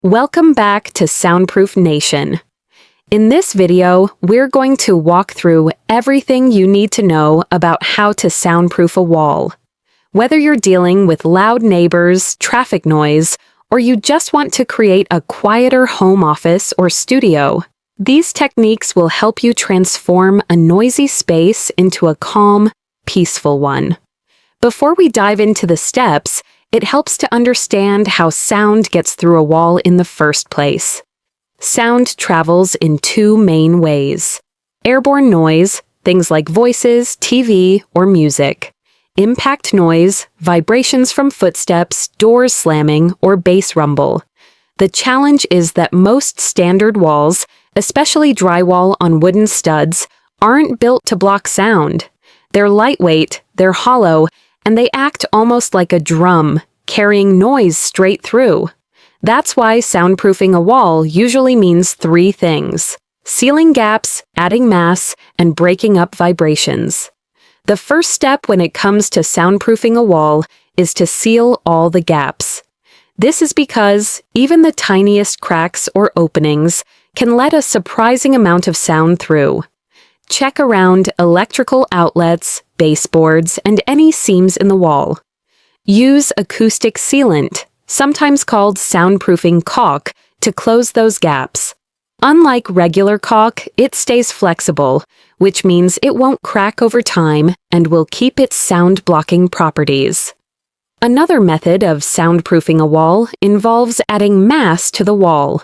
Welcome back to Soundproof Nation. In this video, we're going to walk through everything you need to know about how to soundproof a wall. Whether you're dealing with loud neighbors, traffic noise, or you just want to create a quieter home office or studio, these techniques will help you transform a noisy space into a calm, peaceful one. Before we dive into the steps, it helps to understand how sound gets through a wall in the first place. Sound travels in two main ways: airborne noise, things like voices, TV, or music; impact noise, vibrations from footsteps, doors slamming, or bass rumble. The challenge is that most standard walls, especially drywall on wooden studs, aren't built to block sound. They're lightweight, they're hollow, and they act almost like a drum, carrying noise straight through. That's why soundproofing a wall usually means three things: sealing gaps, adding mass, and breaking up vibrations. The first step when it comes to soundproofing a wall is to seal all the gaps. This is because even the tiniest cracks or openings can let a surprising amount of sound through. Check around electrical outlets, baseboards, and any seams in the wall. Use acoustic sealant, sometimes called soundproofing caulk, to close those gaps. Unlike regular caulk, it stays flexible, which means it won't crack over time and will keep its sound-blocking properties. Another method of soundproofing a wall involves adding mass to the wall.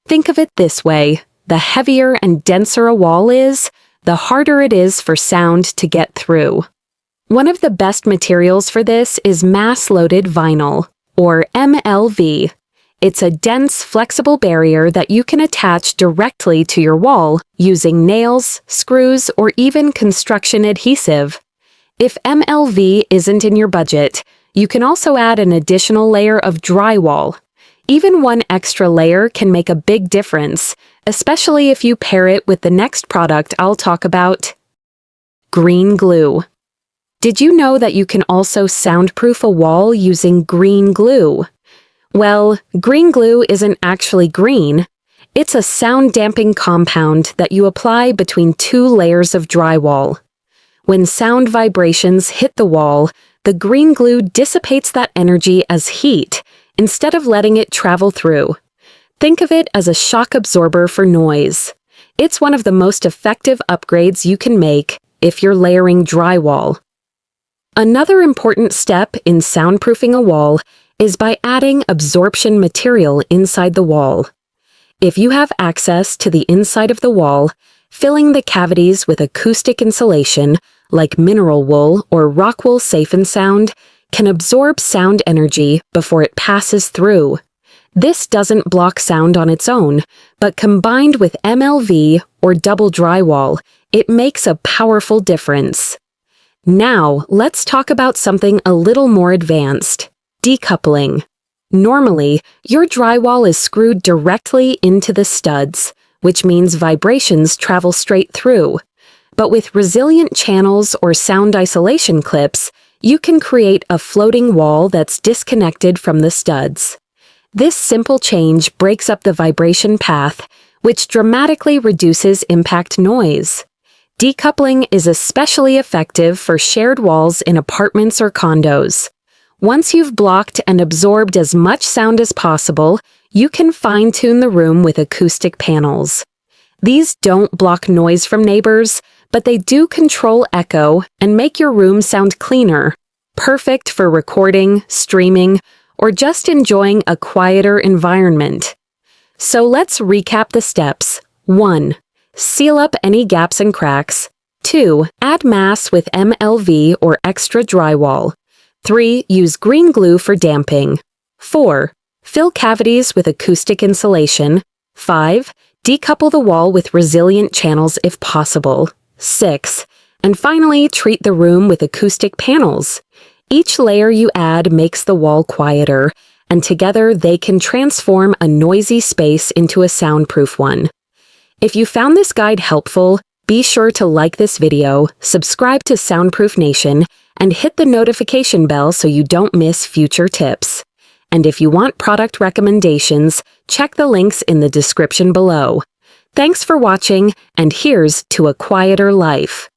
Think of it this way: the heavier and denser a wall is, the harder it is for sound to get through. One of the best materials for this is mass-loaded vinyl, or MLV. It's a dense, flexible barrier that you can attach directly to your wall using nails, screws, or even construction adhesive. If MLV isn't in your budget, you can also add an additional layer of drywall. Even one extra layer can make a big difference, especially if you pair it with the next product I'll talk about: green glue. Did you know that you can also soundproof a wall using green glue? Well, green glue isn't actually green. It's a sound-damping compound that you apply between two layers of drywall. When sound vibrations hit the wall, the green glue dissipates that energy as heat, instead of letting it travel through. Think of it as a shock absorber for noise. It's one of the most effective upgrades you can make if you're layering drywall. Another important step in soundproofing a wall is by adding absorption material inside the wall. If you have access to the inside of the wall, filling the cavities with acoustic insulation, like mineral wool or rock wool safe and sound, can absorb sound energy before it passes through. This doesn't block sound on its own, but combined with MLV or double drywall, it makes a powerful difference. Now, let's talk about something a little more advanced: decoupling. Normally, your drywall is screwed directly into the studs, which means vibrations travel straight through. But with resilient channels or sound isolation clips, you can create a floating wall that's disconnected from the studs. This simple change breaks up the vibration path, which dramatically reduces impact noise. Decoupling is especially effective for shared walls in apartments or condos. Once you've blocked and absorbed as much sound as possible, you can fine-tune the room with acoustic panels. These don't block noise from neighbors, but they do control echo and make your room sound cleaner, perfect for recording, streaming, or just enjoying a quieter environment. So let's recap the steps. 1. Seal up any gaps and cracks. 2. Add mass with MLV or extra drywall. 3. Use green glue for damping. 4. Fill cavities with acoustic insulation. 5. Decouple the wall with resilient channels if possible. 6. And finally, treat the room with acoustic panels. Each layer you add makes the wall quieter, and together they can transform a noisy space into a soundproof one. If you found this guide helpful, be sure to like this video, subscribe to Soundproof Nation, and hit the notification bell so you don't miss future tips. And if you want product recommendations, check the links in the description below. Thanks for watching, and here's to a quieter life.